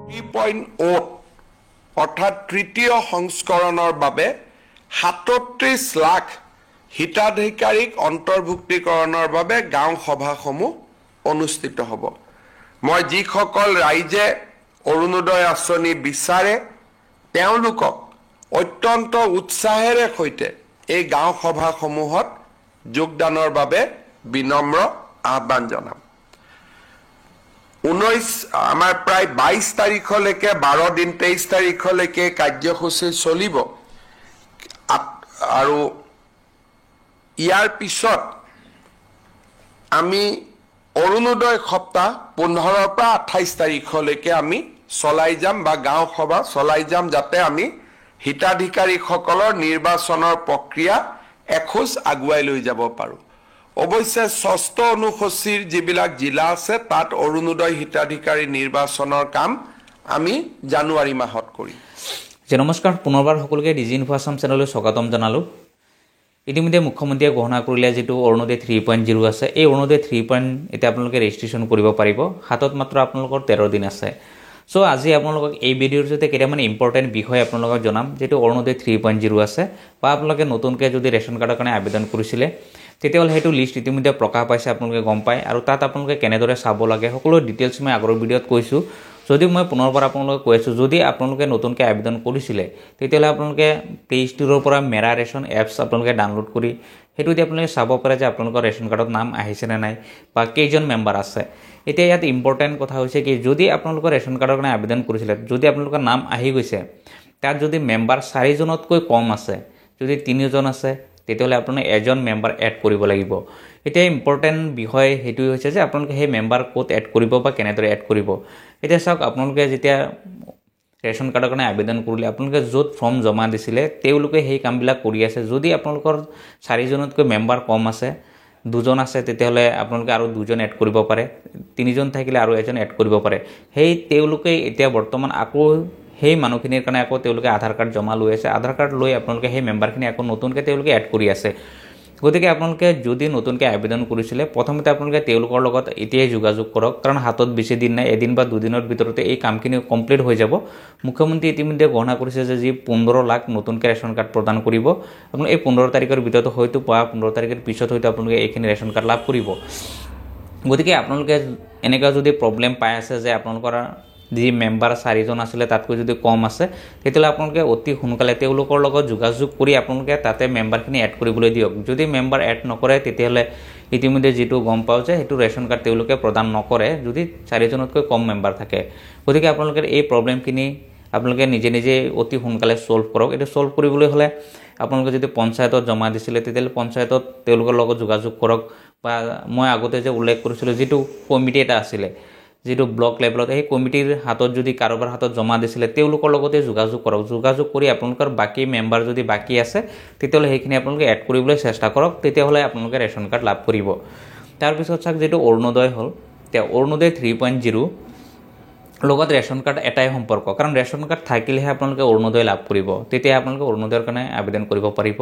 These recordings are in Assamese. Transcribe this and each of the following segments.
3.0 অৰ্থাৎ তৃতীয় সংস্কৰণৰ বাবে ৩৭ লাখ হিতাধিকাৰীক অন্তৰ্ভুক্তিকৰণৰ বাবে গাঁও সভাসমূহ অনুষ্ঠিত হ'ব। মই যিসকল ৰাইজে অৰুণোদয় আঁচনি বিচাৰে তেওঁলোকক অত্যন্ত উৎসাহেৰে সৈতে এই গাঁও সভাসমূহত যোগদানৰ বাবে বিনম্ৰ আহ্বান জনাম। 19 আমাৰ প্ৰায় 22 তাৰিখলৈকে 12 দিন 23 তাৰিখলৈকে কাৰ্যসূচী চলিব আৰু ইয়াৰ পিছত আমি অৰুণোদয় সপ্তাহ 15 পৰা 28 তাৰিখলৈকে আমি চলাই যাম বা গাঁও সভা চলাই যাম যাতে আমি হিতাধিকাৰীসকলৰ নিৰ্বাচনৰ প্ৰক্ৰিয়া এখোজ আগুৱাই লৈ যাব পাৰোঁ। অৱশ্যে ষষ্ঠ অনুসূচীৰ যিবিলাক জিলা আছে তাত অৰুণোদয় হিতাধিকাৰী নিৰ্বাচনৰ কাম আমি জানুৱাৰী মাহত কৰিম। নমস্কাৰ, পুনৰবাৰ সকলোকে ডিজি ইনফো আছাম চেনেললৈ স্বাগতম জনালোঁ। ইতিমধ্যে মুখ্যমন্ত্ৰীয়ে ঘোষণা কৰিলে যিটো অৰুণোদয় 3.0 আছে, এই অৰুণোদয় 3. এতিয়া আপোনালোকে ৰেজিষ্ট্ৰেশ্যন কৰিব পাৰিব। হাতত মাত্ৰ আপোনালোকৰ 13 দিন আছে। চ' আজি আপোনালোকক এই ভিডিঅ'ৰ জৰিয়তে কেইটামান ইম্পৰ্টেণ্ট বিষয় আপোনালোকক জনাম যিটো অৰুণোদয় 3.0 আছে, বা আপোনালোকে নতুনকৈ যদি ৰেচন কাৰ্ডৰ কাৰণে আবেদন কৰিছিলে তেতিয়াহ'লে সেইটো লিষ্ট ইতিমধ্যে প্ৰকাশ পাইছে, আপোনালোকে গম পায়। আৰু তাত আপোনালোকে কেনেদৰে চাব লাগে সকলো ডিটেইলছ মই আগৰ ভিডিঅ'ত কৈছোঁ। যদিও মই পুনৰবাৰ আপোনালোকে কৈ আছোঁ, যদি আপোনালোকে নতুনকৈ আবেদন কৰিছিলে তেতিয়াহ'লে আপোনালোকে প্লে ষ্ট'ৰৰ পৰা মেৰা ৰেচন এপছ আপোনালোকে ডাউনলোড কৰি সেইটো এতিয়া আপোনালোকে চাব পাৰে যে আপোনালোকৰ ৰেচন কাৰ্ডত নাম আহিছেনে নাই বা কেইজন মেম্বাৰ আছে। এতিয়া ইয়াত ইম্পৰ্টেণ্ট কথা হৈছে কি, যদি আপোনালোকৰ ৰেচন কাৰ্ডৰ কাৰণে আবেদন কৰিছিলে, যদি আপোনালোকৰ নাম আহি গৈছে, তাত যদি মেম্বাৰ 4জনতকৈ কম আছে, যদি 3জন আছে, তেতিয়াহ'লে আপোনালোকে এজন মেম্বাৰ এড কৰিব লাগিব। এতিয়া ইম্পৰ্টেণ্ট বিষয় সেইটোৱে হৈছে যে আপোনালোকে সেই মেম্বাৰ ক'ত এড কৰিব বা কেনেদৰে এড কৰিব। এতিয়া চাওক, আপোনালোকে যেতিয়া ৰেচন কাৰ্ডৰ কাৰণে আবেদন কৰিলে আপোনালোকে য'ত ফৰ্ম জমা দিছিলে তেওঁলোকে সেই কামবিলাক কৰি আছে। যদি আপোনালোকৰ 4জনতকৈ মেম্বাৰ কম আছে, 2জন আছে, তেতিয়াহ'লে আপোনালোকে আৰু 2জন এড কৰিব পাৰে, 3জন থাকিলে আৰু এজন এড কৰিব পাৰে। সেই তেওঁলোকে এতিয়া বৰ্তমান আকৌ সেই মানুহখিনিৰ কাৰণে আকৌ তেওঁলোকে আধাৰ কাৰ্ড জমা লৈ আছে। আধাৰ কাৰ্ড লৈ আপোনালোকে সেই মেম্বাৰখিনি আকৌ নতুনকৈ তেওঁলোকে এড কৰি আছে। গতিকে আপোনালোকে যদি নতুনকৈ আবেদন কৰিছিলে, প্ৰথমতে আপোনালোকে তেওঁলোকৰ লগত এতিয়াই যোগাযোগ কৰক, কাৰণ হাতত বেছি দিন নাই, এদিন বা 2 দিনৰ ভিতৰতে এই কামখিনি কমপ্লিট হৈ যাব। মুখ্যমন্ত্ৰী ইতিমধ্যে ঘোষণা কৰিছে যে যি 15 লাখ নতুনকৈ ৰেচন কাৰ্ড প্ৰদান কৰিব, আপোনালোকে এই 15 তাৰিখৰ ভিতৰত হয়তো 15 তাৰিখৰ পিছত হয়তো আপোনালোকে এইখিনি ৰেচন কাৰ্ড লাভ কৰিব। গতিকে আপোনালোকে এনেকুৱা যদি প্ৰব্লেম পাই আছে যে আপোনালোকৰ যি মেম্বাৰ 4জন আছিলে তাতকৈ যদি কম আছে, তেতিয়াহ'লে আপোনালোকে অতি সোনকালে তেওঁলোকৰ লগত যোগাযোগ কৰি আপোনালোকে তাতে মেম্বাৰখিনি এড কৰিবলৈ দিয়ক। যদি মেম্বাৰ এড নকৰে তেতিয়াহ'লে ইতিমধ্যে যিটো গম পাওঁ যে সেইটো ৰেচন কাৰ্ড তেওঁলোকে প্ৰদান নকৰে যদি 4জনতকৈ কম মেম্বাৰ থাকে। গতিকে আপোনালোকে এই প্ৰব্লেমখিনি আপোনালোকে নিজে নিজে অতি সোনকালে ছল্ভ কৰক। এইটো ছল্ভ কৰিবলৈ হ'লে আপোনালোকে যদি পঞ্চায়তত জমা দিছিলে তেতিয়াহ'লে পঞ্চায়তত তেওঁলোকৰ লগত যোগাযোগ কৰক, বা মই আগতে যে উল্লেখ কৰিছিলোঁ যিটো কমিটি এটা আছিলে যিটো ব্লক লেভেলত, সেই কমিটিৰ হাতত যদি কাৰোবাৰ হাতত জমা দিছিলে তেওঁলোকৰ লগতে যোগাযোগ কৰক। যোগাযোগ কৰি আপোনালোকৰ বাকী মেম্বাৰ যদি বাকী আছে তেতিয়াহ'লে সেইখিনি আপোনালোকে এড কৰিবলৈ চেষ্টা কৰক, তেতিয়াহ'লে আপোনালোকে ৰেচন কাৰ্ড লাভ কৰিব। তাৰপিছত চাওক, যিটো অৰুণোদয় হ'ল, এতিয়া অৰুণোদয় 3.0 লগত ৰেচন কাৰ্ড এটাই সম্পৰ্ক, কাৰণ ৰেচন কাৰ্ড থাকিলেহে আপোনালোকে অৰুণোদয় লাভ কৰিব, তেতিয়া আপোনালোকে অৰুণোদয়ৰ কাৰণে আবেদন কৰিব পাৰিব।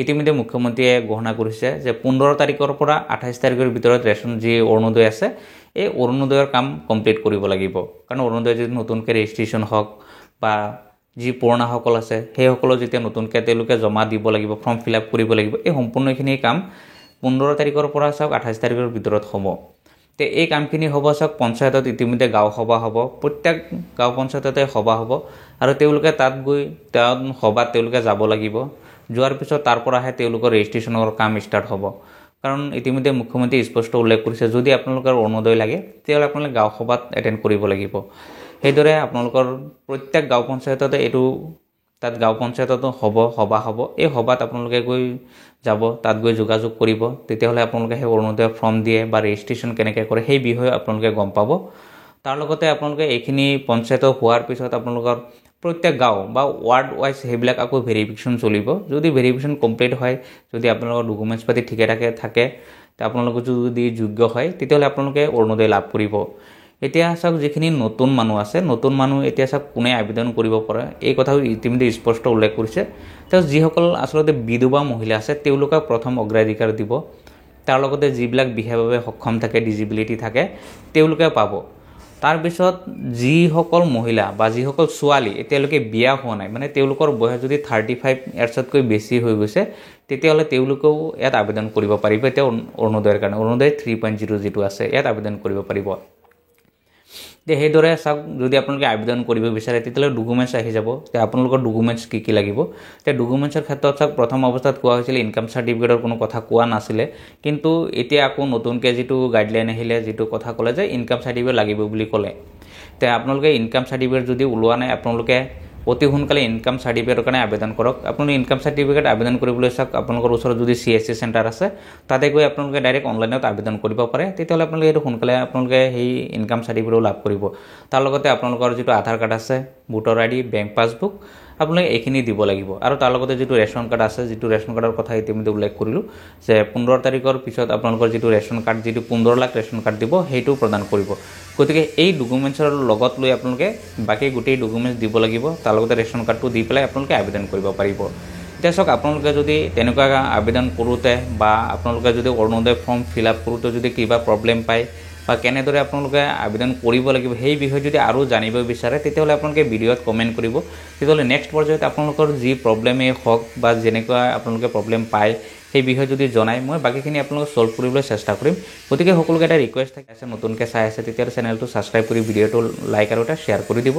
ইতিমধ্যে মুখ্যমন্ত্ৰীয়ে ঘোষণা কৰিছে যে 15 তাৰিখৰ পৰা 28 তাৰিখৰ ভিতৰত ৰেচন যি অৰুণোদয় আছে এই অৰুণোদয়ৰ কাম কমপ্লিট কৰিব লাগিব। কাৰণ অৰুণোদয় যদি নতুনকৈ ৰেজিষ্ট্ৰেশ্যন হওক বা যি পুৰণাসকল আছে সেইসকলেও যেতিয়া নতুনকৈ তেওঁলোকে জমা দিব লাগিব, ফৰ্ম ফিল আপ কৰিব লাগিব, এই সম্পূৰ্ণখিনি কাম 15 তাৰিখৰ পৰা চাওক 28 তাৰিখৰ ভিতৰত হ'ব। তে এই কামখিনি হ'ব চাওক, পঞ্চায়তত ইতিমধ্যে গাঁও সভা হ'ব, প্ৰত্যেক গাঁও পঞ্চায়ততে সভা হ'ব, আৰু তেওঁলোকে তাত গৈ সভাত তেওঁলোকে যাব লাগিব। যোৱাৰ পিছত তাৰ পৰাহে তেওঁলোকৰ ৰেজিষ্ট্ৰেশ্যনৰ কাম ষ্টাৰ্ট হ'ব। কাৰণ ইতিমধ্যে মুখ্যমন্ত্ৰীয়ে স্পষ্ট উল্লেখ কৰিছে যদি আপোনালোকৰ অৰুণোদয় লাগে তেতিয়াহ'লে আপোনালোকে গাঁও সভাত এটেণ্ড কৰিব লাগিব। সেইদৰে আপোনালোকৰ প্ৰত্যেক গাঁও পঞ্চায়ততে এইটো তাত গাঁও পঞ্চায়ততো সভা হ'ব। এই সভাত আপোনালোকে গৈ যাব, তাত গৈ যোগাযোগ কৰিব, তেতিয়াহ'লে আপোনালোকে সেই অৰুণোদয় ফৰ্ম দিয়ে বা ৰেজিষ্ট্ৰেশ্যন কেনেকৈ কৰে সেই বিষয়ে আপোনালোকে গম পাব। তাৰ লগতে আপোনালোকে এইখিনি পঞ্চায়ত হোৱাৰ পিছত আপোনালোকৰ প্ৰত্যেক গাঁও বা ৱাৰ্ড ৱাইজ সেইবিলাক আকৌ ভেৰিফিকেশ্যন চলিব। যদি ভেৰিফিকেশ্যন কমপ্লিট হয়, যদি আপোনালোকৰ ডকুমেণ্টছ পাতি ঠিকে থাকে, আপোনালোকে যদি যোগ্য হয় তেতিয়াহ'লে আপোনালোকে অৰুণোদয় লাভ কৰিব। এতিয়া চাওক, যিখিনি নতুন মানুহ আছে, নতুন মানুহ এতিয়া চাওক কোনে আবেদন কৰিব পাৰে এই কথাও ইতিমধ্যে স্পষ্ট উল্লেখ কৰিছে। তেওঁ যিসকল আচলতে বিধৱা মহিলা আছে তেওঁলোকক প্ৰথম অগ্ৰাধিকাৰ দিব। তাৰ লগতে যিবিলাক বিশেষভাৱে সক্ষম থাকে, ডিজিবিলিটি থাকে, তেওঁলোকে পাব। তাৰপিছত যিসকল মহিলা বা যিসকল ছোৱালী এতিয়ালৈকে বিয়া হোৱা নাই মানে তেওঁলোকৰ বয়স যদি 35 ইয়াৰ্ছতকৈ বেছি হৈ গৈছে তেতিয়াহ'লে তেওঁলোকেও ইয়াত আবেদন কৰিব পাৰিব এতিয়া অৰুণোদয়ৰ কাৰণে অৰুণোদয় 3.0 যিটো আছে ইয়াত আবেদন কৰিব পাৰিব সেইদৰে চাওক যদি আপোনালোকে আবেদন কৰিব বিচাৰে তেতিয়াহ'লে ডকুমেণ্টছ আহি যাব তে আপোনালোকৰ ডকুমেণ্টছ কি লাগিব তে ডকুমেণ্টছৰ ক্ষেত্ৰত চাওক প্ৰথম অৱস্থাত কোৱা হৈছিল ইনকাম চাৰ্টিফিকেটৰ কোনো কথা কোৱা নাছিলে কিন্তু এতিয়া আকৌ নতুনকৈ যিটো গাইডলাইন আহিলে যিটো কথা ক'লে যে ইনকাম চাৰ্টিফিকেট লাগিব বুলি ক'লে তে আপোনালোকে ইনকাম চাৰ্টিফিকেট যদি ওলোৱা নাই আপোনালোকে অতি সোনকালে ইনকাম চাৰ্টিফিকেটৰ কাৰণে আবেদন কৰক আপোনালোকে ইনকাম চাৰ্টিফিকেট আবেদন কৰিবলৈ চাওক আপোনালোকৰ ওচৰত যদি CSC চেণ্টাৰ আছে তাতে গৈ আপোনালোকে ডাইৰেক্ট অনলাইনত আবেদন কৰিব পাৰে তেতিয়াহ'লে আপোনালোকে এইটো সোনকালে আপোনালোকে সেই ইনকাম চাৰ্টিফিকেট লাভ কৰিব তাৰ লগতে আপোনালোকৰ যিটো আধাৰ কাৰ্ড আছে ভোটাৰ ID বেংক পাছবুক আপোনালোকে এইখিনি দিব লাগিব আৰু তাৰ লগতে যিটো ৰেচন কাৰ্ড আছে যিটো ৰেচন কাৰ্ডৰ কথা ইতিমধ্যে উল্লেখ কৰিলোঁ যে 15 তাৰিখৰ পিছত আপোনালোকৰ যিটো ৰেচন কাৰ্ড যিটো 15 লাখ ৰেচন কাৰ্ড দিব সেইটো প্ৰদান কৰিব গতিকে এই ডকুমেণ্টছৰ লগত লৈ আপোনালোকে বাকি গোটেই ডকুমেণ্টছ দিব লাগিব তাৰ লগতে ৰেচন কাৰ্ডটো দি পেলাই আপোনালোকে আবেদন কৰিব পাৰিব এতিয়া চাওক আপোনালোকে যদি তেনেকুৱা আবেদন কৰোঁতে বা আপোনালোকে যদি অৰুণোদয় ফৰ্ম ফিল আপ কৰোঁতে যদি কিবা প্ৰব্লেম পায় বা কেনেদৰে আপোনালোকে আবেদন কৰিব লাগিব সেই বিষয়ে যদি আৰু জানিব বিচাৰে তেতিয়াহ'লে আপোনালোকে ভিডিঅ'ত কমেণ্ট কৰিব তেতিয়াহ'লে নেক্সট পৰ্যায়ত আপোনালোকৰ যি প্ৰব্লেমেই হওক বা যেনেকুৱা আপোনালোকে প্ৰব্লেম পায় সেই বিষয়ে যদি জনায় মই বাকীখিনি আপোনালোকক সলভ কৰিবলৈ চেষ্টা কৰিম গতিকে সকলোকে এটা ৰিকুৱেষ্ট থাকে আছে নতুনকৈ চাই আছে তেতিয়াহ'লে চেনেলটো ছাবস্ক্ৰাইব কৰি ভিডিঅ'টো লাইক আৰু এটা শ্বেয়াৰ কৰি দিব